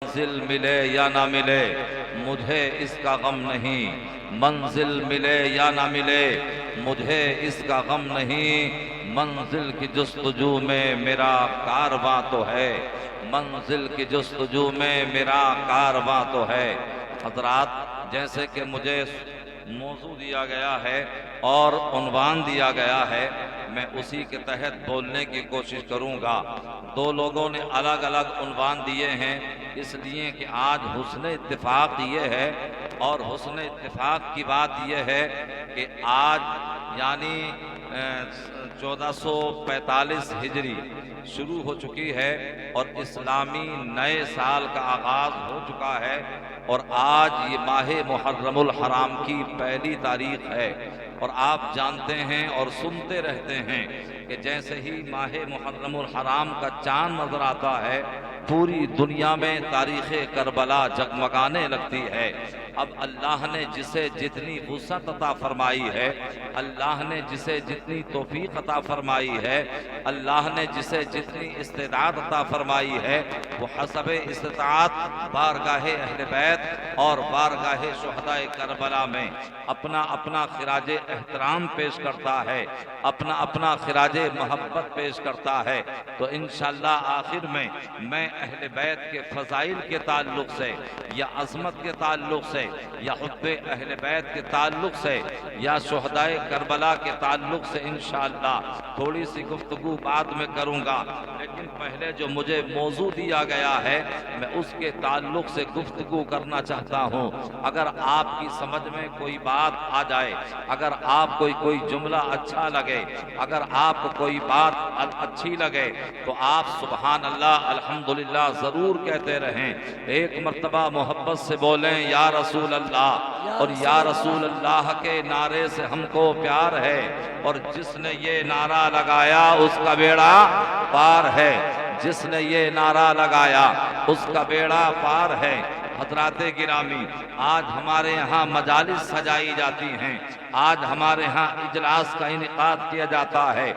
منزل ملے یا نہ ملے مجھے اس کا غم نہیں، منزل ملے یا نہ ملے مجھے اس کا غم نہیں، منزل کی جستجو میں میرا کارواں تو ہے، منزل کی جستجو میں میرا کارواں تو ہے۔ حضرات، جیسے کہ مجھے موضوع دیا گیا ہے اور عنوان دیا گیا ہے، میں اسی کے تحت بولنے کی کوشش کروں گا۔ دو لوگوں نے الگ الگ عنوان دیے ہیں، اس لیے کہ آج حسن اتفاق یہ ہے، اور حسن اتفاق کی بات یہ ہے کہ آج یعنی 1445 ہجری شروع ہو چکی ہے اور اسلامی نئے سال کا آغاز ہو چکا ہے، اور آج یہ ماہ محرم الحرام کی پہلی تاریخ ہے۔ اور آپ جانتے ہیں اور سنتے رہتے ہیں کہ جیسے ہی ماہ محرم الحرام کا چاند نظر آتا ہے پوری دنیا میں تاریخ کربلا جگمگانے لگتی ہے۔ اب اللہ نے جسے جتنی وسعت عطا فرمائی ہے، اللہ نے جسے جتنی توفیق عطا فرمائی ہے، اللہ نے جسے جتنی استعداد عطا فرمائی ہے، وہ حسب استطاعت بارگاہ اہل بیت اور بارگاہ شہداء کربلا میں اپنا اپنا خراج احترام پیش کرتا ہے، اپنا اپنا خراج محبت پیش کرتا ہے۔ تو انشاءاللہ آخر میں اہل بیت کے فضائل کے تعلق سے یا عظمت کے تعلق سے یا حب اہل بیت کے تعلق سے یا شہداء کربلا کے تعلق سے انشاءاللہ تھوڑی سی گفتگو بعد میں کروں گا، لیکن پہلے جو مجھے موضوع دیا گیا ہے میں اس کے تعلق سے گفتگو کرنا چاہتا ہوں۔ اگر آپ کی سمجھ میں کوئی بات آ جائے، اگر آپ کو کوئی جملہ اچھا لگے، اگر آپ کو کوئی بات اچھی لگے تو آپ سبحان اللہ الحمدللہ ضرور کہتے رہیں۔ ایک مرتبہ محبت سے بولیں یا رسول اللہ، اور یا رسول اللہ کے نعرے سے ہم کو پیار ہے، اور جس نے یہ نعرہ لگایا اس کا بیڑا پار ہے، جس نے یہ نعرہ لگایا اس کا بیڑا پار ہے۔ حضرات گرامی، آج ہمارے یہاں مجالس سجائی جاتی ہیں، آج ہمارے ہاں اجلاس کا انعقاد کیا جاتا ہے،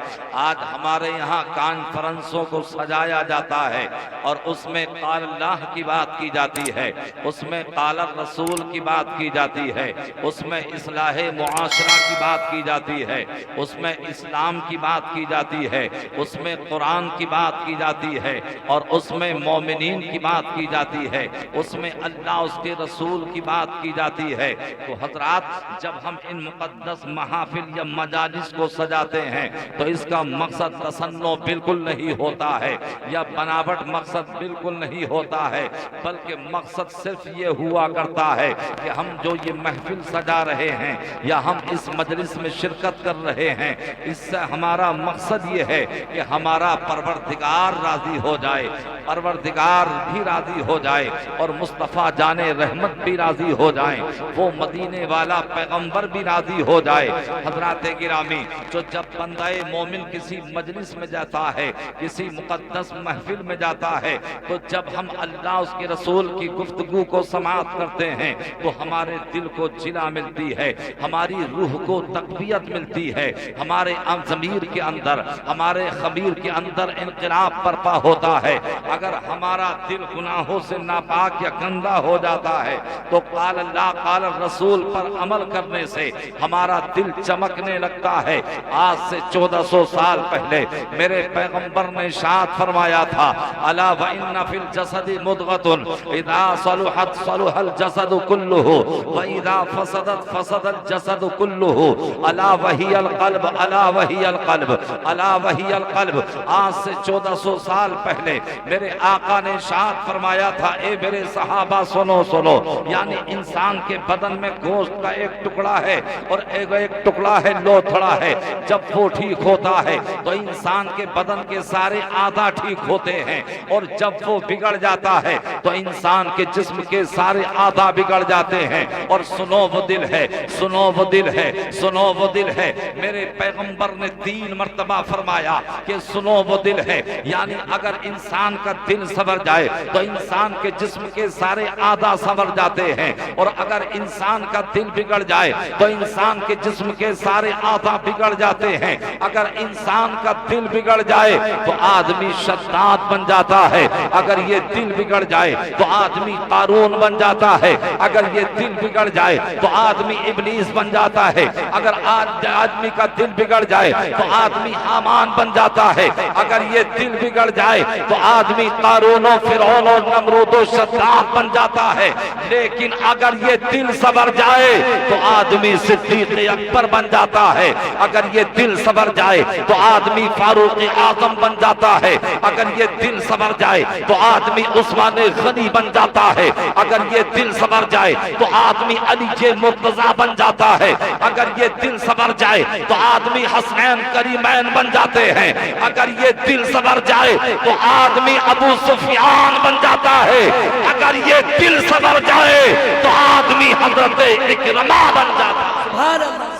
آج ہمارے یہاں کانفرنسوں کو سجایا جاتا ہے، اور اس میں قال اللہ کی بات کی جاتی ہے، اس میں قال الرسول کی بات کی جاتی ہے، اس میں اصلاح معاشرہ کی بات کی جاتی ہے، اس میں اسلام کی بات کی جاتی ہے، اس میں قرآن کی بات کی جاتی ہے، اور اس میں مومنین کی بات کی جاتی ہے، اس میں اللہ اس کے رسول کی بات کی جاتی ہے۔ تو حضرات، جب ہم ان مقدس محافل یا مجالس کو سجاتے ہیں تو اس کا مقصد تصنع بالکل نہیں ہوتا ہے یا بناوٹ مقصد بالکل نہیں ہوتا ہے، بلکہ مقصد صرف یہ ہوا کرتا ہے کہ ہم جو یہ محفل سجا رہے ہیں یا ہم اس مجلس میں شرکت کر رہے ہیں، اس سے ہمارا مقصد یہ ہے کہ ہمارا پروردگار راضی ہو جائے، پروردگار بھی راضی ہو جائے، اور مصطفیٰ جان رحمت بھی راضی ہو جائیں، وہ مدینے والا پیغمبر بھی راضی ہو جائے۔ حضرات گرامی، جو جب بندہ مومن کسی مجلس میں جاتا ہے، کسی مقدس محفل میں جاتا ہے، تو جب ہم اللہ اس کے رسول کی گفتگو کو سماعت کرتے ہیں تو ہمارے دل کو جلا ملتی ہے، ہماری روح کو تقویت ملتی ہے، ہمارے ضمیر کے اندر، ہمارے خمیر کے اندر انقلاب برپا ہوتا ہے۔ اگر ہمارا دل گناہوں سے ناپاک یا گندا ہو جاتا ہے تو قال اللہ قال الرسول پر عمل کرنے سے ہمارا دل چمکنے لگتا ہے۔ آج سے 1400 سال پہلے میرے پیغمبر نے ارشاد فرمایا تھا، الا وان فی الجسد مضغۃ اذا صلحت صلح الجسد كله واذا فسدت فسد الجسد كله الا وهي القلب الا وهي القلب الا وهي القلب۔ آج سے 1400 سال پہلے میرے آقا نے ارشاد فرمایا تھا، اے میرے صحابہ سنو سنو، یعنی انسان کے بدن میں گوشت کا ایک ٹکڑا ہے اور ایک ٹکڑا ہے لوتھڑا ہے، جب وہ ٹھیک ہوتا ہے تو انسان کے بدن کے سارے اعضاء ٹھیک ہوتے ہیں، اور جب وہ بگڑ جاتا ہے تو انسان کے جسم کے سارے اعضاء بگڑ جاتے ہیں۔ اور سنو وہ دل ہے، سنو وہ دل ہے، سنو وہ دل ہے۔ میرے پیغمبر نے 3 مرتبہ فرمایا کہ سنو وہ دل ہے، یعنی اگر انسان کا دل سنور جائے تو انسان کے جسم کے سارے اعضاء سنور جاتے ہیں، اور اگر انسان کا دل بگڑ جائے تو انسان کے جسم کے سارے اعضاء بگڑ جاتے ہیں۔ اگر انسان کا دل بگڑ جائے تو آدمی شداد بن جاتا ہے، اگر یہ دل بگڑ جائے تو آدمی قارون بن جاتا ہے، اگر یہ دل بگڑ جائے تو آدمی ابلیس بن جاتا ہے، اگر آدمی کا دل بگڑ جائے تو آدمی حامان بن جاتا ہے، اگر یہ دل بگڑ جائے تو آدمی قارون و فرعون و نمرود و شداد بن جاتا ہے۔ لیکن اگر یہ دل سنور جائے تو آدمی صدیق اکبر بن جاتا ہے، اگر یہ دل سنور جائے تو آدمی فاروق اعظم بن جاتا ہے، اگر یہ دل سنور جائے تو آدمی عثمان غنی بن جاتا ہے، اگر یہ دل سنور جائے تو آدمی علی مرتضی بن جاتا ہے، اگر یہ دل سنور جائے تو آدمی حسنین کریمین بن جاتے ہیں، اگر یہ دل سنور جائے تو آدمی ابو سفیان بن جاتا ہے، اگر یہ دل سنور جائے تو آدمی حضرت اکرمہ بن جاتا ہے۔ سبحان اللہ۔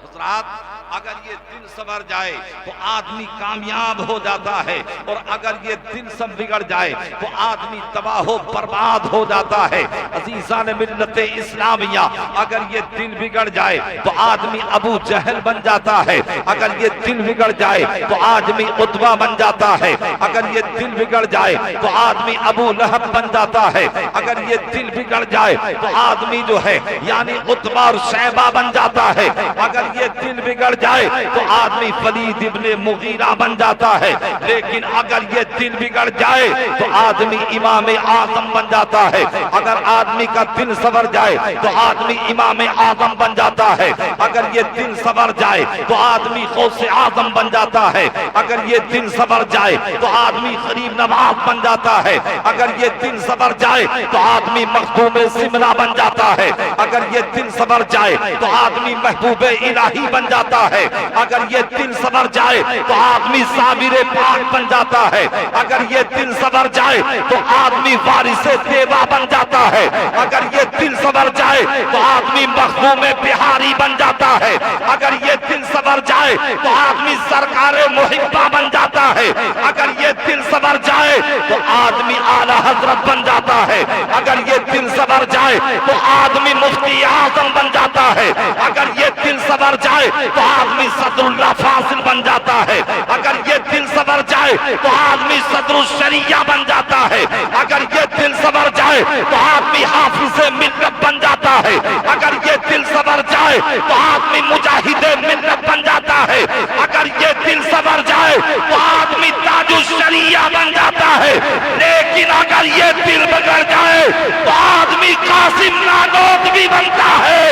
حضرات اگر یہ دل سنور جائے تو آدمی کامیاب ہو جاتا ہے، اور اگر یہ دل سب بگڑ جائے تو آدمی تباہ و برباد ہو جاتا ہے۔ عزیزان ملت اسلامیہ، اگر یہ دل بگڑ جائے تو آدمی ابو جہل بن جاتا ہے، اگر یہ دل بگڑ جائے تو آدمی عتبہ بن جاتا ہے، اگر یہ دل بگڑ جائے تو آدمی ابو لہب بن جاتا ہے، اگر یہ دل بگڑ جائے تو آدمی جو ہے یعنی عتبہ اور شیبہ بن جاتا ہے، اگر یہ دل بگڑ جائے تو آدمی ولید ابن مغیرہ بن جاتا ہے، لیکن اگر یہ دل بگڑ جائے تو آدمی امام اعظم بن جاتا ہے، اگر آدمی کا دل سنور جائے تو آدمی امام اعظم بن جاتا ہے، اگر یہ دل سنور جائے تو آدمی غوث اعظم بن جاتا ہے، اگر یہ دل سنور جائے تو آدمی غریب نواز بن جاتا ہے، اگر یہ دل سنور جائے تو آدمی مخدوم سمرہ بن جاتا ہے، اگر یہ دل سنور جائے تو آدمی محبوب الہی بن جاتا ہے، اگر یہ دل سنور جائے تو آدمی صابر پاک بن جاتا ہے، اگر یہ دل سنور جائے تو آدمی وارث دیوا بن جاتا ہے، اگر یہ دل سنور جائے تو آدمی مخدوم بہاری بن جاتا ہے، اگر یہ دل سنور جائے تو آدمی سرکار محبہ بن جاتا ہے، اگر یہ دل سنور جائے تو آدمی اعلی حضرت بن جاتا ہے، اگر یہ دل سنور جائے تو آدمی مفتی اعظم بن جاتا ہے، اگر یہ دل سنور جائے تو آدمی صدر اللہ فاضل بن جاتا ہے، اگر یہ دل سنور جائے تو آدمی صدر الشریعہ بن جاتا ہے، اگر یہ دل سنور جائے تو آدمی حافظ ملت بن جاتا ہے، اگر یہ دل سنور جائے تو آدمی مجاہد ملت بن جاتا ہے، اگر یہ دل سنور جائے تو آدمی تاج الشریعہ بن جاتا ہے، لیکن اگر یہ دل بگڑ جائے تو آدمی قاسم نانوتوی بنتا ہے،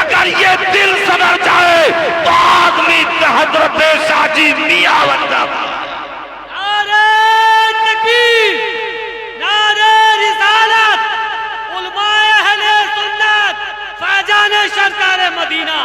اگر یہ دل سنور جائے تو آدمی حضرت شاہجی میاں بن جاتا ہے۔ نعرہ تکبیر، نعرہ رسالت، علماء اہل سنت، فیضان سرکار مدینہ،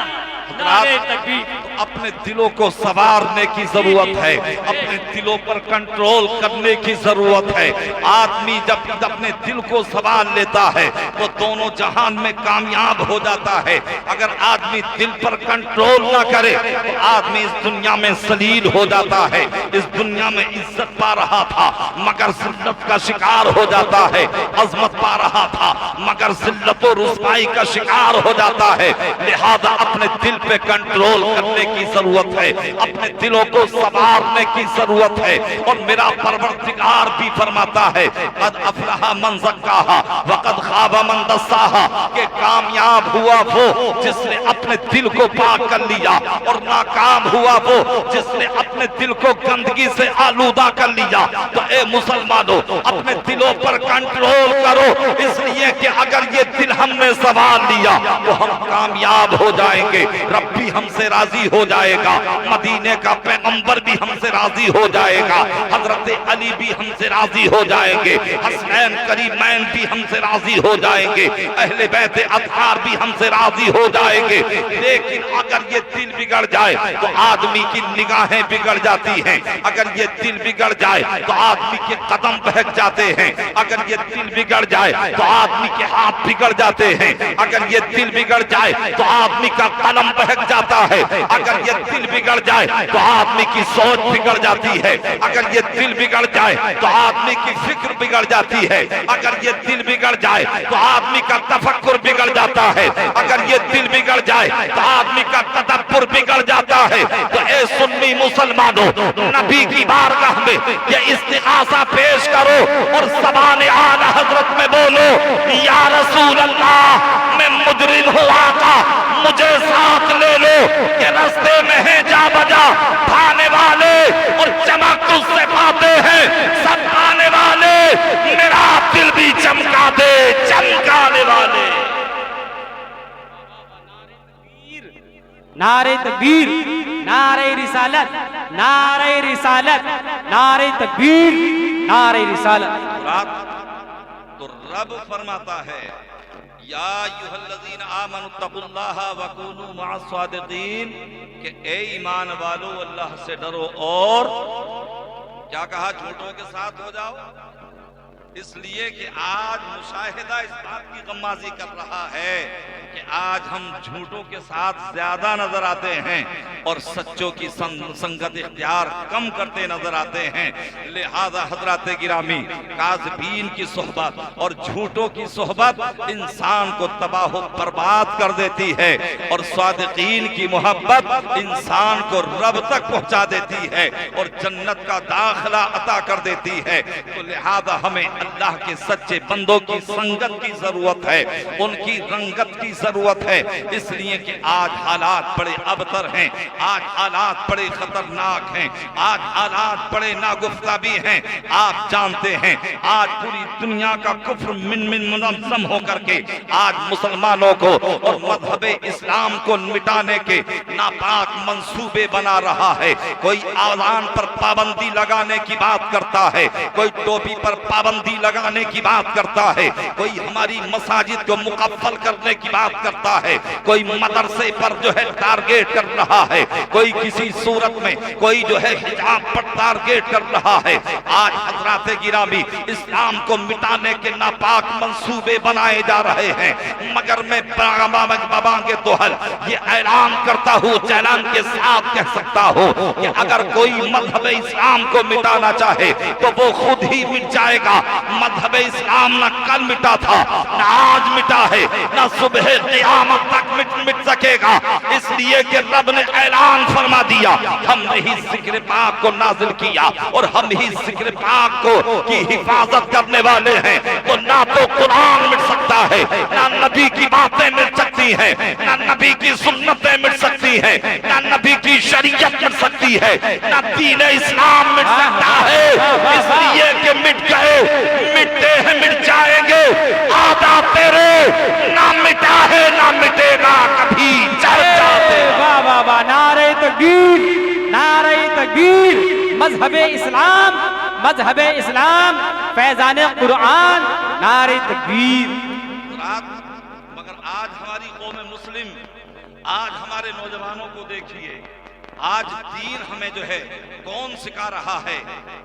نعرہ تکبیر۔ اپنے دلوں کو سنوارنے کی ضرورت ہے، اپنے دلوں پر کنٹرول کرنے کی ضرورت ہے۔ آدمی جب اپنے دل کو سنوار لیتا ہے تو دونوں جہان میں کامیاب ہو جاتا ہے۔ اگر آدمی دل پر کنٹرول نہ کرے تو آدمی اس دنیا میں ذلیل ہو جاتا ہے، اس دنیا میں عزت پا رہا تھا مگر ذلت کا شکار ہو جاتا ہے، عظمت پا رہا تھا مگر ذلت و رسوائی کا شکار ہو جاتا ہے۔ لہذا اپنے دل پہ کنٹرول کرنے کی ضرورت ہے، اپنے دلوں کو سنوارنے کی ضرورت ہے۔ اور میرا پروردگار بھی فرماتا ہے قد افلح من زکاہا وقد خاب من دساہا، کہ کامیاب ہوا وہ جس نے اپنے دل کو پاک کر لیا، اور ناکام ہوا وہ جس نے اپنے دل کو گندگی سے آلودہ کر لیا۔ تو اے مسلمانوں، اپنے دلوں پر کنٹرول کرو، اس لیے کہ اگر یہ دل ہم نے سنوار لیا تو ہم کامیاب ہو جائیں گے، رب بھی ہم سے راضی ہو جائے گا، مدینے کا پیغمبر بھی ہم سے راضی ہو جائے گا، حضرت علی بھی ہم سے راضی ہو جائیں گے، حسنین کریمین بھی ہم سے راضی ہو جائیں گے، اہل بیت اطہار بھی ہم سے راضی ہو جائیں گے۔ لیکن اگر یہ دل بگڑ جائے تو آدمی کی نگاہیں بگڑ جاتی ہیں، اگر یہ دل بگڑ جائے تو آدمی کے قدم بہک جاتے ہیں، اگر یہ دل بگڑ جائے تو آدمی کے ہاتھ بگڑ جاتے ہیں، اگر یہ دل بگڑ جائے تو آدمی کا قلم بہک جاتا ہے، اگر یہ دل بگڑ جائے تو آدمی کی سوچ بگڑ جاتی ہے، اگر یہ دل بگڑ جائے تو آدمی کی فکر بگڑ جاتی ہے، اگر یہ دل بگڑ جائے تو آدمی کا تفکر بگڑ جاتا ہے، اگر یہ دل بگڑ جائے تو آدمی کا تدبر بگڑ جاتا ہے۔ تو اے سنی مسلمانوں، نبی کی بارگاہ میں یہ استغاثہ پیش کرو اور زبان اعلی حضرت میں بولو، یا رسول اللہ میں مجرم ہوں آقا، مجھے ساتھ لے لو کہ رستے میں ہے جا بجا پانے والے اور چمک تجھ سے پاتے ہیں سب پانے والے، میرا دل بھی چمکا دے چمکانے والے۔ نعرہ تکبیر، نعرہ رسالت، نعرہ رسالت، نعرہ تکبیر، نعرہ رسالت۔ تو رب فرماتا ہے یا ایھا الذین آمنوا اتقوا اللہ وکونوا مع الصادقین، کہ اے ایمان والو اللہ سے ڈرو اور کیا کہا، جھوٹوں کے ساتھ ہو جاؤ۔ اس لیے کہ آج مشاہدہ اس بات کی غمازی کر رہا ہے کہ آج ہم جھوٹوں کے ساتھ زیادہ نظر آتے ہیں اور سچوں کی سنگت اختیار کم کرتے نظر آتے ہیں۔ لہذا حضرات گرامی، کاذبین کی صحبت اور جھوٹوں کی صحبت انسان کو تباہ و برباد کر دیتی ہے، اور صادقین کی محبت انسان کو رب تک پہنچا دیتی ہے اور جنت کا داخلہ عطا کر دیتی ہے۔ تو لہذا ہمیں اللہ کے سچے بندوں کی سنگت کی ضرورت ہے، ان کی رنگت کی ضرورت ہے، اس لیے کہ آج حالات بڑے ابتر ہیں، آج حالات بڑے خطرناک ہیں، آج حالات بڑے ناگفتہ بھی ہیں۔ آپ جانتے ہیں آج پوری دنیا کا کفر منظم ہو کر کے آج مسلمانوں کو اور مذہب اسلام کو مٹانے کے ناپاک منصوبے بنا رہا ہے۔ کوئی اذان پر پابندی لگانے کی بات کرتا ہے، کوئی ٹوپی پر پابندی لگانے کی بات کرتا ہے، کوئی ہماری مساجد کو مقفل کرنے کی بات کرتا ہے، کوئی مدرسے پر جو ہے ٹارگیٹ کر رہا ہے، کوئی کسی صورت میں کوئی جو ہے حجاب پر ٹارگیٹ کر رہا ہے۔ آج حضرات گرامی اسلام کو مٹانے کے ناپاک منصوبے بنائے جا رہے ہیں، مگر میں بابانگ توحل یہ اعلان کرتا ہوں، چیلنج کے ساتھ کہہ سکتا ہوں کہ اگر کوئی مذہب اسلام کو مٹانا چاہے تو وہ خود ہی مٹ جائے گا۔ مذہب اسلام نہ کل مٹا تھا، نہ آج مٹا ہے، نہ صبح قیامت تک مٹ سکے گا۔ اس لیے کہ رب نے اعلان فرما دیا، ہم نے ہی ذکر پاک کو نازل کیا اور ہم ہی ذکر پاک کو کی حفاظت کرنے والے ہیں۔ تو نہ تو قرآن مٹ سکتا ہے، نہ نبی کی باتیں مٹ سکتی ہیں، نہ نبی کی سنتیں مٹ سکتی ہیں، نہ نبی کی شریعت مٹ سکتی ہے، نہ دین اسلام مٹ سکتا ہے۔ اس لیے کہ مٹ گئے، مٹتے ہیں، مٹ جائیں گے، آدھا تیرے، نہ مٹا ہے نہ مٹے گا کبھی، چرچا تیرا۔ واہ واہ واہ، نعرہ تکبیر، نعرہ تکبیر، مذہب اسلام، مذہب اسلام، فیضان قرآن، نعرہ تکبیر۔ مگر آج ہماری قوم مسلم، آج ہمارے نوجوانوں کو دیکھیے، آج دین ہمیں جو ہے کون سکھا رہا ہے؟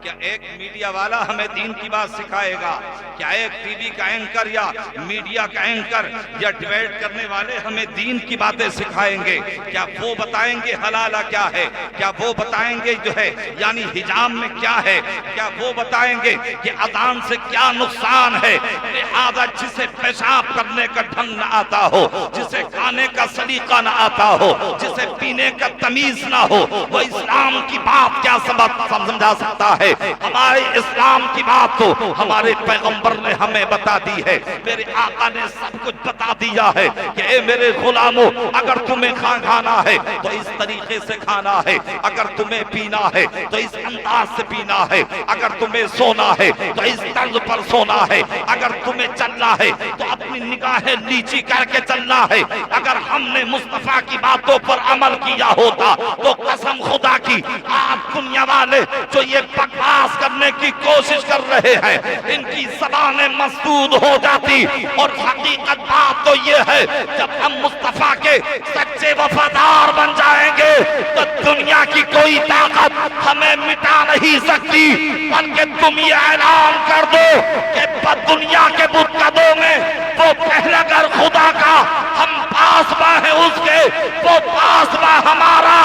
کیا ایک میڈیا والا ہمیں دین کی بات سکھائے گا؟ کیا ایک ٹی وی کا اینکر یا میڈیا کا اینکر یا ڈیبیٹ کرنے والے ہمیں دین کی باتیں سکھائیں گے؟ کیا وہ بتائیں گے حلال کیا ہے؟ کیا وہ بتائیں گے جو ہے یعنی حجاب میں کیا ہے؟ کیا وہ بتائیں گے کہ اذان سے کیا نقصان ہے؟ لہذا جسے پیشاب کرنے کا ڈھنگ نہ آتا ہو، جسے کھانے کا سلیقہ نہ آتا ہو، جسے پینے کا تمیز نہ ہو، وہ اسلام کی بات کیا سمجھا سکتا ہے؟ ہمارے اسلام کی بات تو ہمارے پیغمبر نے ہمیں بتا دی ہے، میرے آقا نے سب کچھ بتا دیا ہے کہ اے میرے غلاموں، اگر تمہیں کھانا ہے تو اس طریقے سے کھانا ہے، اگر تمہیں پینا ہے تو اس انداز سے پینا ہے، اگر تمہیں سونا ہے تو اس طرز پر سونا ہے، اگر تمہیں چلنا ہے تو اپنی نگاہیں نیچی کر کے چلنا ہے۔ اگر ہم نے مصطفیٰ کی باتوں پر عمل کیا ہوتا تو قسم خدا کی آپ دنیا والے جو یہ بکواس کرنے کی کوشش کر رہے ہیں ان کی زبانیں مسدود ہو جاتی، اور حقیقت بات تو یہ ہے جب ہم مصطفیٰ کے سچے وفادار بن جائیں گے تو دنیا کی کوئی طاقت ہمیں مٹا نہیں سکتی، بلکہ تم یہ اعلان کر دو کہ دنیا کے بتکدوں میں وہ پہلا گھر خدا کا ہم پاسباں ہیں اس کے، وہ پاسباں ہمارا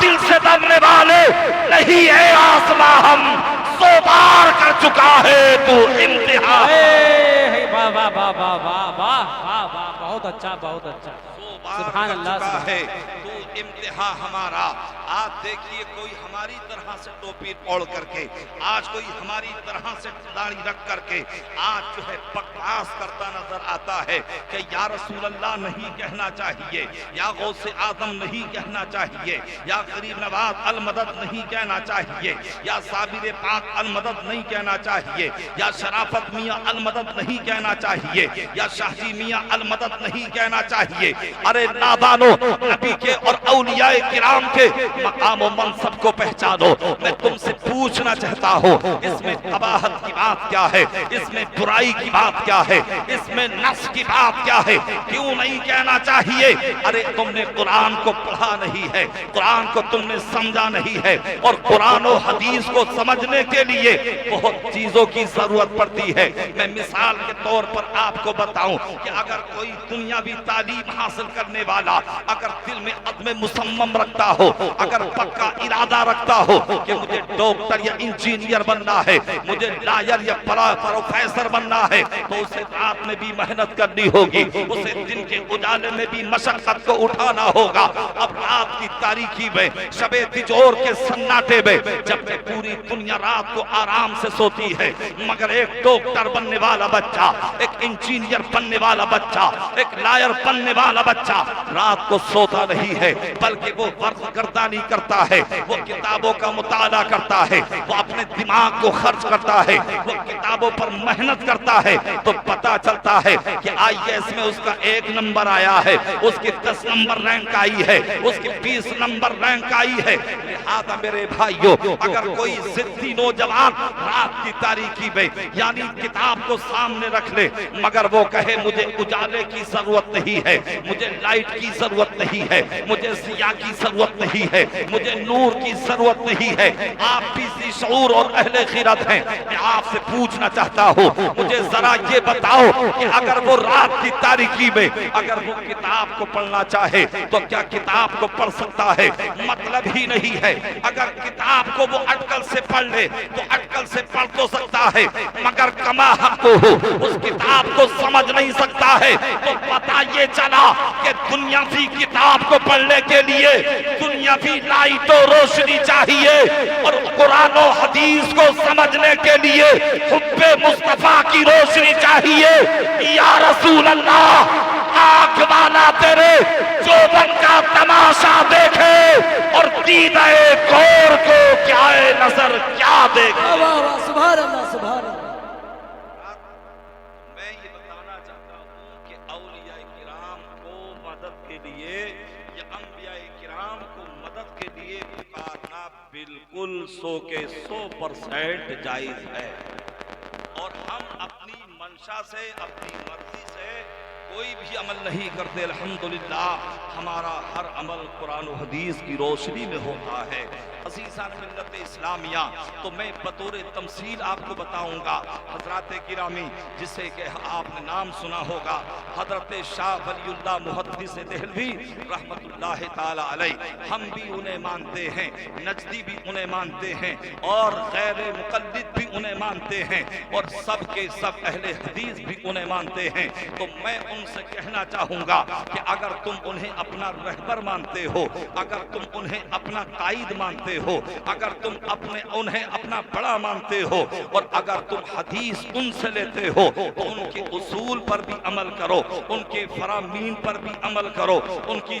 باطل سے ڈرنے والے نہیں ہے آسماں ہم 100 بار کر چکا ہے تو امتحان واہ واہ واہ واہ واہ واہ واہ واہ، بہت اچھا بہت اچھا، سبحان اللہ سبحان ہے تو امتحان ہمارا۔ آپ دیکھیے کوئی ہماری طرح سے ٹوپی اوڑھ کر کے، آج کوئی ہماری طرح سے داڑھی رکھ کر کے آج جو ہے بکواس کرتا نظر آتا ہے کہ یا رسول اللہ نہیں کہنا چاہیے، یا غوث اعظم نہیں کہنا چاہیے، یا غریب نواز المدد نہیں کہنا چاہیے، یا صابر پاک المدد نہیں کہنا چاہیے، یا شرافت میاں المدد نہیں کہنا چاہیے، یا شاہ جی میاں المدد نہیں کہنا چاہیے۔ ارے نادانو، نبی کے اور اولیاء کرام کے مقام و منصب کو پہچانو۔ میں تم سے پوچھنا چاہتا ہوں، اس میں قباحت کی بات کیا ہے؟ اس میں برائی کی بات کیا ہے؟ اس میں نقص کی بات کیا ہے؟ کیوں نہیں کہنا چاہیے؟ ارے تم نے قرآن کو پڑھا نہیں ہے، قرآن کو تم نے سمجھا نہیں ہے، اور قرآن و حدیث کو سمجھنے کے لیے بہت چیزوں کی ضرورت پڑتی ہے۔ میں مثال کے طور پر آپ کو بتاؤں کہ اگر کوئی دنیاوی تعلیم حاصل کرنے والا اگر دل میں عزم مصمم رکھتا ہو، اگر پکا ارادہ رکھتا ہو کہ مجھے ڈاکٹر یا انجینئر بننا ہے، مجھے لائر یا پروفیسر بننا ہے، تو اسے رات میں بھی محنت کرنی ہوگی، اسے دن کے اجالے میں بھی مشقت کو اٹھانا ہوگا۔ اب رات کی تاریکی میں، شب تجور کے سناٹے میں، جب کہ پوری دنیا رات کو آرام سے سوتی ہے، مگر ایک ڈاکٹر بننے والا بچہ، ایک انجینئر بننے والا بچہ، ایک لائر بننے والا بچہ رات کو سوتا نہیں ہے، بلکہ وہ ورز گردانی کرتا ہے، وہ کتابوں کا مطالعہ کرتا ہے، وہ اپنے دماغ کو خرچ کرتا ہے، وہ کتابوں پر محنت کرتا ہے۔ تو پتا چلتا ہے کہ IAS میں اس کا 1 نمبر آیا ہے، اس کی 10 نمبر رینک آئی ہے، اس کی 20 نمبر رینک آئی ہے۔ لہذا میرے بھائیوں، اگر کوئی ضدی نوجوان رات کی تاریکی میں یعنی کتاب کو سامنے رکھ لے، مگر وہ کہے مجھے اجالے کی ضرورت نہیں ہے، مجھے لائٹ کی ضرورت نہیں ہے، مجھے ضیاء کی ضرورت نہیں ہے، مجھے نور کی ضرورت نہیں ہے، آپ بھی ذی شعور اور اہل خیرت ہیں، میں آپ سے پوچھنا چاہتا ہوں، مجھے ذرا یہ بتاؤ کہ اگر وہ رات کی تاریکی میں اگر وہ کتاب کو پڑھنا چاہے تو کیا کتاب کو پڑھ سکتا ہے؟ مطلب ہی نہیں ہے۔ اگر کتاب کو وہ اٹکل سے پڑھ لے تو اٹکل سے پڑھ تو سکتا ہے، مگر کما حق ہو اس کتاب کو سمجھ نہیں سکتا ہے۔ تو پتہ یہ چلا کہ دنیاوی کتاب کو پڑھنے کے لیے دنیاوی لائٹ و روشنی چاہیے، اور قرآن و حدیث کو سمجھنے کے لیے حب مصطفیٰ کی روشنی چاہیے۔ یا رسول اللہ، آنکھ والا تیرے جوبن کا تماشا دیکھے اور دیدہ غور کو کیا نظر کیا دیکھے۔ سبحان اللہ سبحان اللہ۔ میں یہ بتانا چاہتا ہوں کہ اولیاء کرام کو مدد کے لیے یا انبیاء کرام کو مدد کے لیے پکارنا بالکل 100% جائز ہے، اور ہم اپنی منشا سے اپنی مرضی سے کوئی بھی عمل نہیں کرتے۔ الحمدللہ ہمارا ہر عمل قرآن و حدیث کی روشنی میں ہوتا ہے۔ عزیزان ملت اسلامیہ، تو میں بطور تمثیل آپ کو بتاؤں گا حضرات گرامی، جسے کہ آپ نے نام سنا ہوگا، حضرت شاہ ولی اللہ محدث دہلوی رحمت اللہ تعالی علیہ۔ ہم بھی انہیں مانتے ہیں، نجدی بھی انہیں مانتے ہیں، اور غیر مقلد بھی انہیں مانتے ہیں، اور سب کے سب اہل حدیث بھی انہیں مانتے ہیں۔ تو میں ان سے کہنا چاہوں گا کہ اگر تم انہیں اپنا رہبر مانتے ہو، اگر تم انہیں اپنا قائد مانتے ہو، اگر تم انہیں اپنا بڑا مانتے ہو، اور اگر تم حدیث ان سے لیتے ہو تو ان کے اصول پر بھی عمل کرو، ان کے فرامین پر بھی عمل کرو، ان کی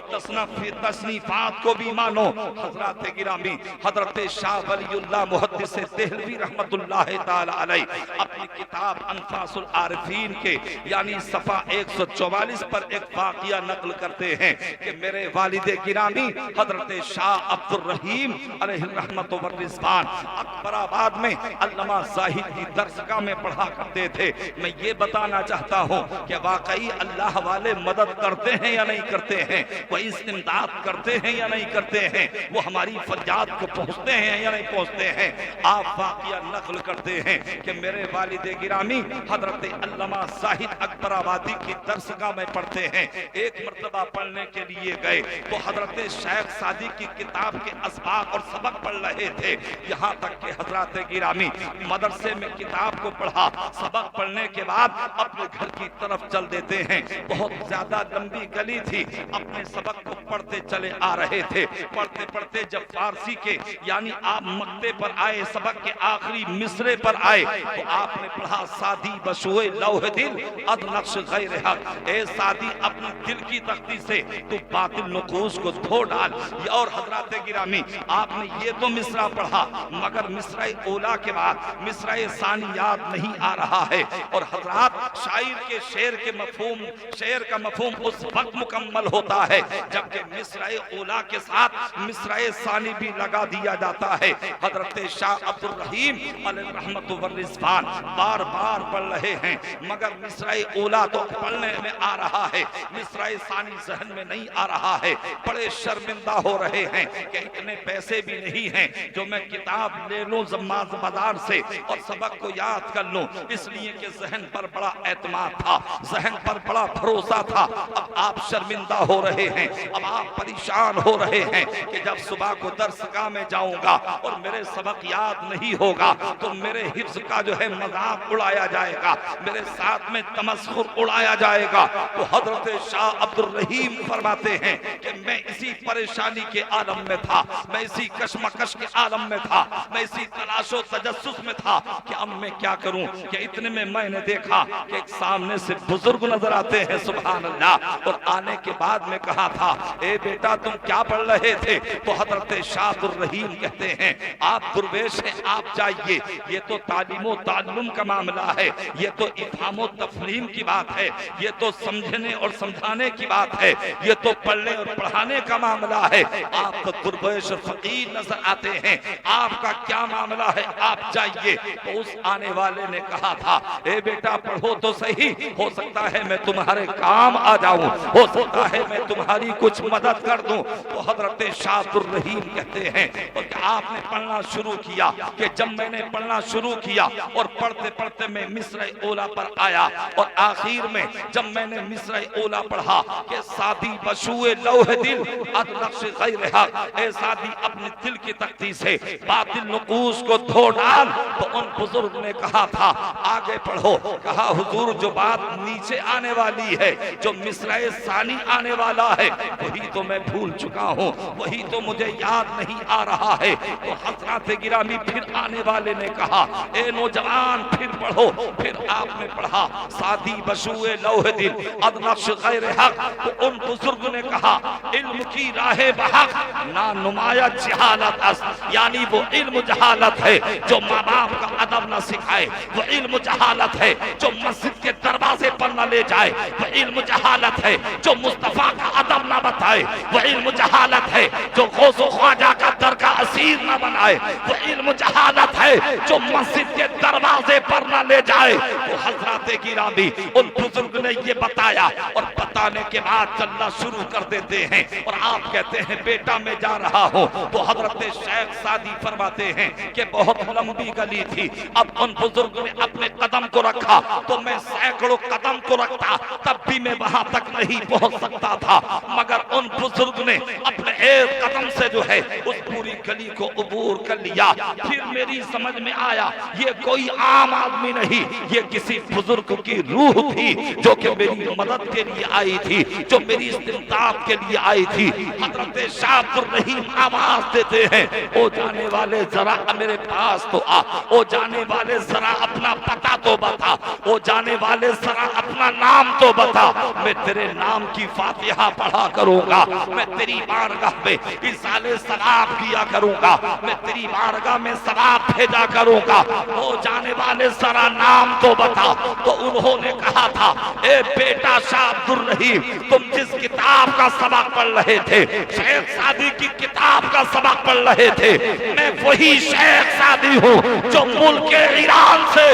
تصنیفات کو بھی مانو۔ حضرات گرامی، حضرت شاہ ولی اللہ محدث دہلوی رحمت اللہ تعالی علیہ اپنی کتاب انفاس العارفین کے یعنی صفحہ 144 پر ایک واقعہ نقل کرتے ہیں کہ میرے والد گرامی حضرت شاہ عبد الرحیم علیہ الرحمت والرضوان اکبر آباد میں علامہ زاہد کی درسگاہ میں پڑھا کرتے تھے۔ میں یہ بتانا چاہتا ہوں کہ واقعی اللہ والے مدد کرتے ہیں یا نہیں کرتے ہیں، وہ استمداد کرتے ہیں یا نہیں کرتے ہیں، وہ ہماری فریاد کو پہنچتے ہیں یا نہیں پہنچتے ہیں۔ آپ واقعہ نقل کر کرتے ہیں کہ میرے والد گرامی حضرت علامہ زاہد اکبر آبادی کی درسگاہ میں پڑھتے ہیں. ایک مرتبہ پڑھنے کے لیے گئے تو حضرت شیخ سعدی کی کتاب کے اسباق اور سبق پڑھ رہے تھے. یہاں تک کہ حضرات گرامی مدرسے میں کتاب کو پڑھا, سبق پڑھنے کے بعد اپنے گھر کی طرف چل دیتے ہیں. بہت زیادہ لمبی گلی تھی, اپنے سبق کو پڑھتے چلے آ رہے تھے. پڑھتے پڑھتے جب فارسی کے یعنی آپ مقطع پر آئے, سبق کے آخری مصرے پر آئے تو آپ نے پڑھا سعدی بشوئے لوح دل اد نقش غیر حق, اے سعدی اپنی دل کی تختی سے تو باطل نقوش کو دھو ڈال. اور حضرات گرامی آپ نے یہ تو مصرع پڑھا مگر مصرع اولا کے بعد مصرع ثانی یاد نہیں آ رہا ہے. اور حضرات شاعر کے شعر کے مفہوم, شعر کا مفہوم اس وقت مکمل ہوتا ہے جبکہ مصرع اولا کے ساتھ مصرع ثانی بھی لگا دیا جاتا ہے. حضرت شاہ عبد الرحیم علیہ رحمت والرضوان بار بار پڑھ رہے ہیں مگر مصرع اولا تو پڑھنے میں آ رہا ہے, مصرع ثانی ذہن میں نہیں آ رہا ہے. بڑے شرمندہ ہو رہے ہیں کہ اتنے پیسے بھی نہیں ہیں جو میں کتاب لے لوں زماز بازار سے اور سبق کو یاد کر لوں, اس لیے کہ ذہن پر بڑا اعتماد تھا, ذہن پر بڑا بھروسہ تھا. اب آپ شرمندہ ہو رہے ہیں, اب آپ پریشان ہو رہے ہیں کہ جب صبح کو درسگاہ میں جاؤں گا اور میرے سبق یاد نہیں ہوگا تو میرے حفظ کا جو ہے مذاق اڑایا جائے گا, میرے ساتھ میں تمسخر اڑایا جائے گا. تو حضرت شاہ عبد الرحیم فرماتے ہیں کہ میں اسی پریشانی کے عالم میں تھا, میں اسی کشمکش کے عالم میں تھا, میں اسی تلاش و تجسس میں تھا کہ اب میں کیا کروں. کہ اتنے میں نے دیکھا کہ ایک سامنے سے بزرگ نظر آتے ہیں, سبحان اللہ, اور آنے کے بعد میں کہا تھا اے بیٹا تم کیا پڑھ رہے تھے؟ تو حضرت شاہ عبد الرحیم کہتے ہیں آپ درویش ہیں, آپ جائیے, یہ تو تعلیم و تعلم کا معاملہ ہے, یہ تو افہام و تفہیم کی بات ہے, یہ تو سمجھنے اور سمجھانے کی بات ہے, یہ تو پڑھنے اور پڑھانے کا معاملہ ہے. آپ تو درویش اور فقیر نظر آتے ہیں, آپ کا کیا معاملہ ہے, آپ جائیے. تو اس آنے والے نے کہا تھا اے بیٹا پڑھو تو صحیح, ہو سکتا ہے میں تمہارے کام آ جاؤں, ہو سکتا ہے میں تمہاری کچھ مدد کر دوں. تو حضرت شاہ عبد الرحیم کہتے ہیں کہ آپ نے پڑھنا شروع کیا کہ جب میں نے پڑھنا شروع کیا اور پڑھتے پڑھتے میں مصرع اولا پر آیا اور آخر میں جب میں نے مصرع اولا پڑھا کہ سعدی بشوئے لوح دل اد نقش غیر حق, اے سعدی اپنے دل کی تختی سے باطل نقوش کو دھو ڈال. تو ان بزرگ نے کہا تھا آگے پڑھو. کہا حضور جو بات نیچے آنے والی ہے, جو مصرع ثانی آنے والا ہے, وہی تو میں بھول چکا ہوں, وہی تو مجھے یاد نہیں آ رہا ہے. تو حضرات گرامی پھر آنے والے نے کہا اے نوجوان پھر پڑھو. پھر آپ نے پڑھا سعدی بشوئے لوح دل اد نقش غیر حق. تو ان بزرگ نے کہا علم کی راہ بحق نہ نمایاں جہالت اس, یعنی وہ علم جہالت ہے جو ماں باپ کا ادب نہ سکھائے, وہ علم جہالت ہے جو مسجد کے دروازے پر نہ لے جائے, وہ علم جہالت ہے جو مصطفیٰ کا ادب نہ بتائے, وہ علم جہالت ہے جو غوث و خواجہ کا در کا اسیر نہ بنائے, وہ علم جہالت ہے جو مسجد کے دروازے پر نہ لے جائے. تو حضرات گرامی ان بزرگ نے یہ بتایا اور بتانے کے بعد چلنا شروع کر دیتے ہیں اور آپ کہتے ہیں بیٹا میں جا رہا ہوں. تو حضرت شیخ سعدی فرماتے ہیں کہ بہت لمبی گلی تھی, اب ان بزرگ نے اپنے قدم کو رکھا تو میں سینکڑوں قدم کو رکھتا تب بھی میں وہاں تک نہیں پہنچ سکتا تھا, مگر ان بزرگ نے اپنے ایک قدم سے جو ہے اس پوری گلی کو عبور کر لیا. پھر میری سمجھ میں آیا یہ کوئی عام آدمی نہیں, یہ کسی بزرگ کی روح تھی جو کہ میری مدد کے لیے آئی تھی, جو میری استمداد کے لیے آئی تھی. حضرت شاہ عبد الرحیم آواز دیتے ہیں او جانے والے ذرا میرے پاس تو آ, او جانے والے ذرا اپنا پتہ تو بتا, او جانے والے ذرا اپنا نام تو بتا, میں تیرے نام کی فاتحہ پڑھا کروں گا, میں تیری بارگاہ میں اِرسالِ ثواب کیا کروں گا, میں تیری بارگاہ میں ثواب بھیجا کروں گا, او جانے والے ذرا نام تو بتا. تو انہوں نے کہا تھا اے بیٹا شاہ عبد الرحیم تم جس کتاب کا سبق پڑھ رہے تھے, شیخ سعدی کی کتاب کا سبق پڑھ رہے تھے, میں وہی شیخ سعدی ہوں جو ملک ایران سے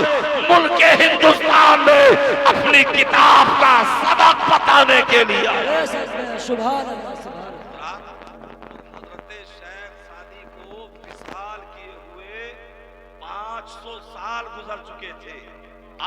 ملک ہندوستان میں اپنی کتاب کا سبق بتانے کے لیے سبحان اللہ سبحان اللہ. حضرت شیخ سعدی کو وصال کیے ہوئے 500 سال سال گزر چکے تھے،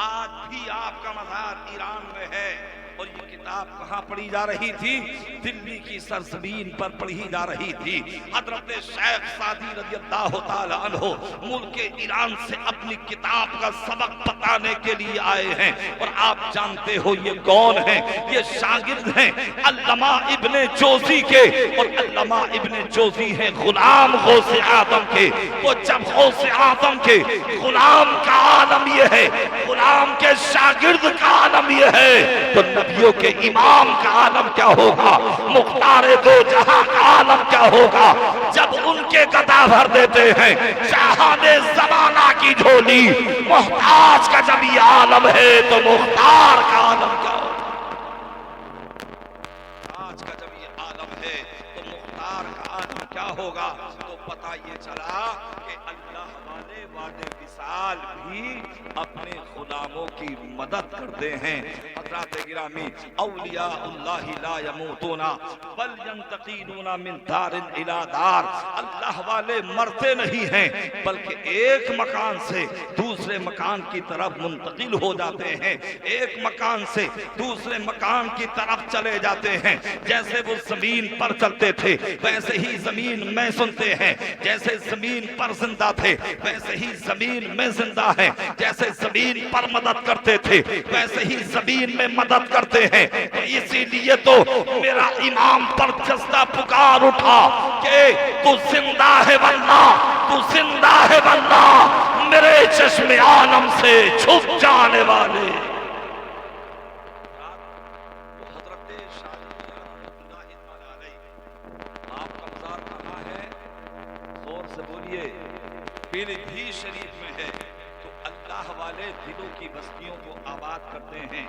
آج بھی آپ کا مزار ایران میں ہے، اور یہ کتاب کہاں پڑھی جا رہی تھی؟ دلی کی سرزمین پر پڑھی جا رہی تھی۔ حضرت شیخ سعدی رضی اللہ تعالی عنہ ملک ایران سے اپنی کتاب کا سبق بتانے کے لیے آئے ہیں، اور آپ جانتے ہو یہ کون ہیں؟ یہ شاگرد ہیں علامہ ابن جوزی کے، اور علامہ ابن جوزی ہیں غلام غوث اعظم کے۔ وہ جب غوث اعظم کے غلام کا عالم یہ ہے، غلام کے شاگرد کا عالم یہ ہے، تو نبیوں کے امام کا عالم کیا ہوگا؟ مختار دو جہاں کا عالم کیا ہوگا؟ جب ان کے گدا بھر دیتے ہیں شاہان زمانہ کی جھولی، محتاج کا جب یہ عالم ہے تو مختار کا عالم کیا ہوگا؟ آج کا جب یہ عالم ہے تو مختار کا عالم کیا ہوگا؟ تو پتہ یہ چلا کہ اللہ والے وعدے وصال بھی اپنے غلاموں کی مدد کرتے ہیں۔ حضرات گرامی، اولیاء اللہ لا یموتون بل ینتقلون من دار الی دار، اللہ والے مرتے نہیں ہیں بلکہ ایک مکان سے دوسرے مکان کی طرف منتقل ہو جاتے ہیں، ایک مکان سے دوسرے مکان کی طرف چلے جاتے ہیں۔ جیسے وہ زمین پر چلتے تھے ویسے ہی زمین میں سنتے ہیں، جیسے زمین پر زندہ تھے ویسے ہی زمین میں زندہ ہیں، جیسے زمین پر مدد کرتے تھے ویسے ہی زمین میں مدد کرتے ہیں۔ تو اسی لیے تو میرا امام پر جستہ پکار اٹھا کہ تو زندہ ہے واللہ، تو زندہ ہے واللہ، میرے چشم عالم سے چھپ جانے والے۔ پیلی بھی شریف میں ہے، تو اللہ والے دلوں کی بستیوں کو آباد کرتے ہیں،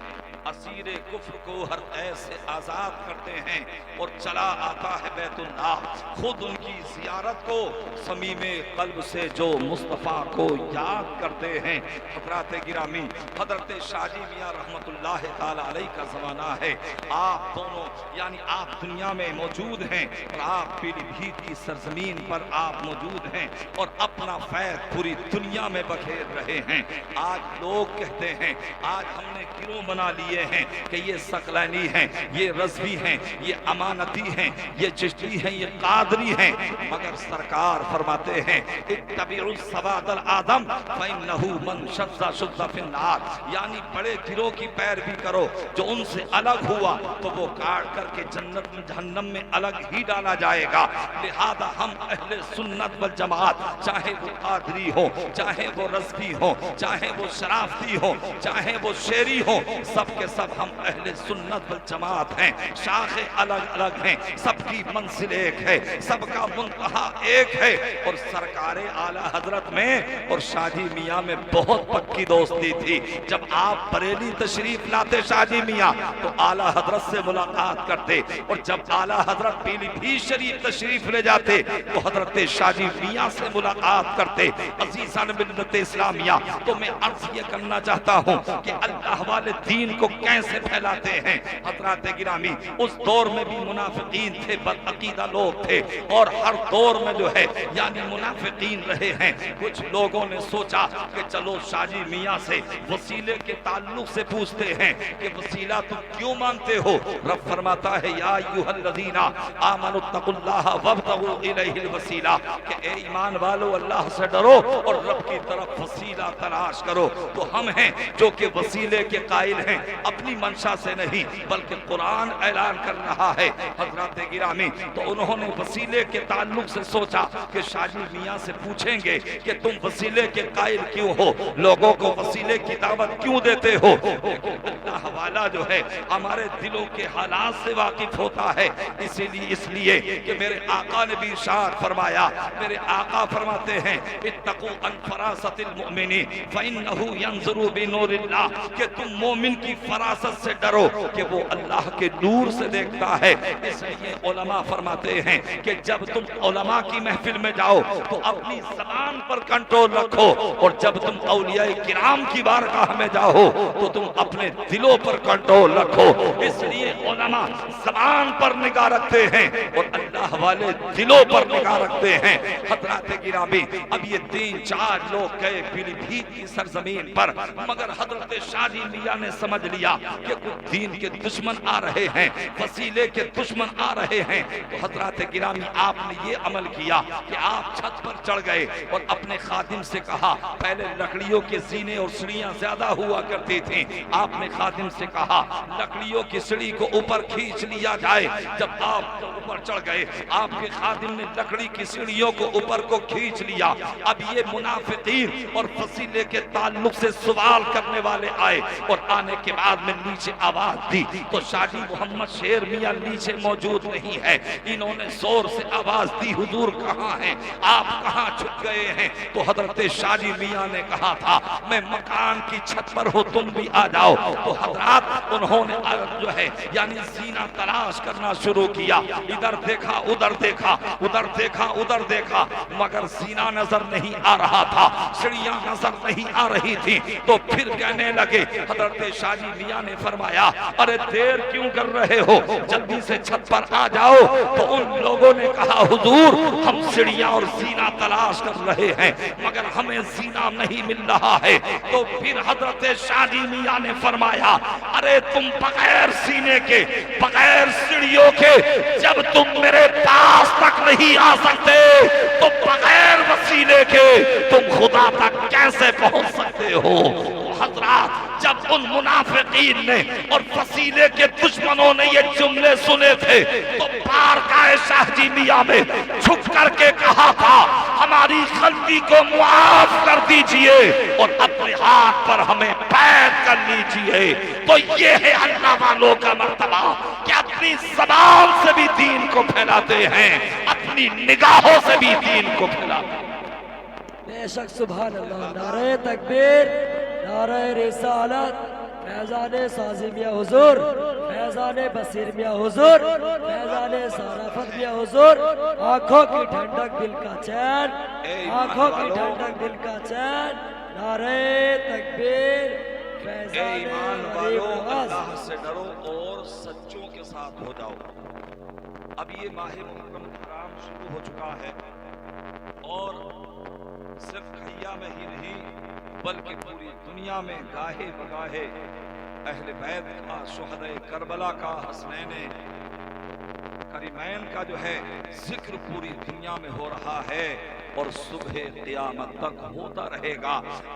اسیر کفر کو ہر عیب سے آزاد کرتے ہیں، اور چلا آتا ہے بیت اللہ خود ان کی زیارت کو صمیم قلب سے جو مصطفیٰ کو یاد کرتے ہیں۔ حضرات گرامی، حضرت شاہ جی میاں رحمت اللہ تعالی علیہ کا زمانہ ہے، آپ دونوں یعنی آپ دنیا میں موجود ہیں اور آپ پیلی بھیت کی سرزمین پر آپ موجود ہیں اور اپنا فیض پوری دنیا میں بکھیر رہے ہیں۔ آج لوگ کہتے ہیں، آج ہم نے گروہ بنا لیے ہیں کہ یہ ثقلینی ہیں، یہ رضوی ہیں، یہ امانتی ہیں، یہ چشتی ہیں، یہ قادری ہیں، مگر سرکار فرماتے ہیں اتبعوا السواد الآدم فإنه من شذ شذ فی النار، یعنی بڑے گروہ کی پیروی کرو، جو ان سے الگ ہوا تو وہ کاٹ کر کے جنت میں جہنم میں الگ ہی ڈالا جائے گا۔ لہذا ہم اہل سنت والجماعت، چاہے وہ قادری ہو، چاہے وہ رضوی ہو، چاہے وہ شرافتی ہو، چاہے وہ شیری ہو، سب کے سب ہم اہل سنت والجماعت ہیں۔ شاخیں الگ الگ ہیں، سب کی منزل ایک ہے، سب کا منتہا ایک ہے، اور سرکار اعلیٰ حضرت میں اور شاہ جی میاں میں بہت پکی دوستی تھی۔ جب آپ بریلی تشریف لاتے شاہ جی میاں تو اعلیٰ حضرت سے ملاقات کرتے، اور جب اعلیٰ حضرت پیلی بھی شریف تشریف لے جاتے تو حضرت شاہ جی میاں سے ملاقات کرتے۔ عزیزان ملت اسلامیہ، تو میں عرض یہ کرنا چاہتا ہوں کہ اللہ والے دین کو کیسے پھیلاتے ہیں۔ حضرات گرامی، اس دور میں بھی منافقین تھے، بدعقیدہ لوگ تھے، اور ہر دور میں جو ہے یعنی منافقین رہے ہیں۔ کچھ لوگوں نے سوچا کہ چلو شاہ جی میاں سے وسیلے کے تعلق سے پوچھتے ہیں کہ وسیلہ تم کیوں مانتے ہو؟ رب فرماتا ہے یا ایھا الذین آمنوا اتقوا اللہ وابتغوا الیہ الوسیلہ، کہ اے ایمان والو اللہ سے ڈرو اور رب کی طرف وسیلہ تلاش کرو۔ تو ہم ہیں جو کہ وسیلے کے قائل ہیں، اپنی منشا سے نہیں بلکہ قرآن اعلان کر رہا ہے۔ حضرات گرامی، تو انہوں نے وسیلے کے تعلق سے سوچا کہ شاہ جی میاں سے پوچھیں گے کہ تم وسیلے کے قائل کیوں ہو، لوگوں کو وسیلے کی دعوت کیوں دیتے ہو؟ لیکن اللہ والا جو ہے ہمارے دلوں کے حالات سے واقف ہوتا ہے، اس لیے کہ میرے آقا نے بھی ارشاد فرمایا، میرے آقا فرماتے ہیں اتقوا ان فراست المؤمن فإنه ينظر بنور اللہ، کہ تم مومن کی فراست سے ڈرو کہ وہ اللہ کے نور سے دیکھتا ہے۔ اس لیے علماء فرماتے ہیں کہ جب تم علماء کی محفل میں جاؤ تو اپنی زبان پر کنٹرول رکھو، اور جب تم اولیاء کرام کی بارگاہ میں جاؤ تو تم اپنے دلوں پر کنٹرول رکھو. اس لیے علماء زبان پر نگاہ رکھتے ہیں اور اللہ والے دلوں پر نگاہ رکھتے ہیں. حضرات گرامی اب یہ 3-4 لوگ گئے پیلی بھیت کی سرزمین پر، مگر حضرت شاہ جی میاں نے سمجھ لیا کہ کچھ دین کے دشمن آ رہے ہیں، وسیلے کے دشمن آ رہے ہیں. تو حضرات گرامی آپ نے یہ عمل کیا کہ آپ چھت پر چڑھ گئے اور اپنے خادم سے کہا، پہلے لکڑیوں کے زینے اور سڑیاں زیادہ ہوا کرتی تھیں، آپ نے خادم سے کہا لکڑیوں کی سڑی کو اوپر کھینچ لیا جائے. جب آپ اوپر چڑھ گئے آپ کے خادم نے لکڑی کی سڑیوں کو اوپر کو کھینچ لیا. اب یہ منافقین اور وسیلے کے تعلق سے سوال کرنے والے آئے اور آنے کے بعد میں نیچے آواز دی تو شاہ جی محمد شیر میاں نیچے موجود نہیں ہے. انہوں نے زور سے آواز دی، حضور کہاں ہیں، آپ کہاں چھپ گئے ہیں؟ تو حضرت شاہ جی میاں نے کہا تھا میں مکان کی چھت پر ہوں، تم بھی آ جاؤ. تو حضرات انہوں نے جو ہے یعنی زینہ تلاش کرنا شروع کیا. ادھر دیکھا ادھر دیکھا، ادھر دیکھا ادھر دیکھا، مگر زینہ نظر نہیں آ رہا تھا، سڑیاں نظر نہیں آ رہی تھی. تو پھر کہنے لگے، حضرت شاہ جی میاں نے فرمایا ارے دیر کیوں کر رہے ہو، جلدی سے چھت پر آ جاؤ. تو ان لوگوں نے کہا حضور ہم سڑیاں اور زینہ تلاش کر رہے ہیں مگر ہمیں زینہ نہیں مل رہا ہے. تو پھر حضرت شاہ جی میاں نے فرمایا ارے تم بغیر سینے کے، بغیر سڑیوں کے جب تم میرے پاس تک نہیں آ سکتے تو بغیر وسیلے کے تم خدا تک کیسے پہنچ سکتے ہو؟ حضرات جب ان منافقین نے اور وسیلے کے دشمنوں نے یہ جملے سنے تھے تو بارگاہ شاہ جی میاں میں جھک کر کے کہا تھا ہماری غلطی کو معاف کر دیجئے اور اپنے ہاتھ پر ہمیں بیعت کر لیجئے. تو یہ ہے اللہ والوں کا مرتبہ کہ اپنی زبان سے بھی دین کو پھیلاتے ہیں، اپنی نگاہوں سے بھی دین کو پھیلاتے ہیں. بے شک سبحان اللہ. نعرہ تکبیر، نعرہ رسالت، فیضان سازی میاں حضور، فیضان بصیر میاں حضور، فیضان صرافت میاں حضور. آنکھوں کی ٹھنڈک دل کا چین، آنکھوں کی ٹھنڈک دل کا چین. نعرہ تکبیر، اے ایمان والو اللہ سے ڈرو اور سچوں کے ساتھ ہو جاؤ. اب یہ ماہ محرم حرام شروع ہو چکا ہے اور صرف کھیا میں ہی نہیں بلکہ پوری دنیا میں گاہے بگاہے اہل بیت کا، شہدائے کربلا کا، حسنین کریمین کا جو ہے ذکر پوری دنیا میں ہو رہا ہے اور صبح قیامت تک ہوتا رہے گا.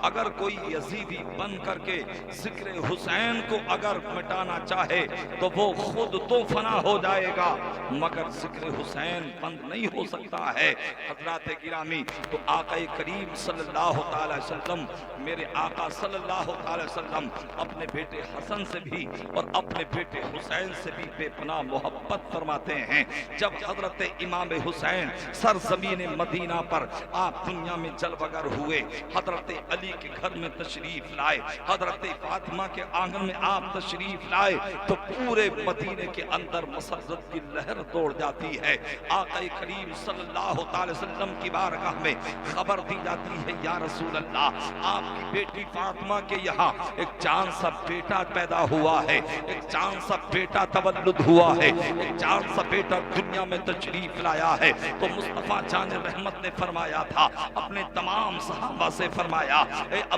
اگر کوئی یزیدی بن کر کے ذکر حسین کو اگر مٹانا چاہے تو وہ خود تو فنا ہو جائے گا مگر ذکر حسین بند نہیں ہو سکتا ہے. حضرات گرامی تو آقا کریم صلی اللہ تعالی وسلم، میرے آقا صلی اللہ تعالی وسلم اپنے بیٹے حسن سے بھی اور اپنے بیٹے حسین سے بھی بے پناہ محبت فرماتے ہیں. جب حضرت امام حسین سرزمین مدینہ پر آپ دنیا میں جلوگر ہوئے، حضرت علی کے گھر میں تشریف لائے، حضرت فاطمہ کے آنگن میں آپ تشریف لائے تو پورے مدینے کے اندر مسرت کی لہر دوڑ جاتی ہے. آقا کریم صلی اللہ تعالی وسلم کی بارگاہ میں خبر دی جاتی ہے یا رسول اللہ آپ کی بیٹی فاطمہ کے یہاں ایک جان سا بیٹا پیدا ہوا ہے، ایک جان سا بیٹا تولد ہوا ہے، ایک جان سا بیٹا دنیا میں تشریف لایا ہے. تو مصطفیٰ جان رحمت نے فرمایا تھا اپنے تمام صحابہ سے، فرمایا اے ابو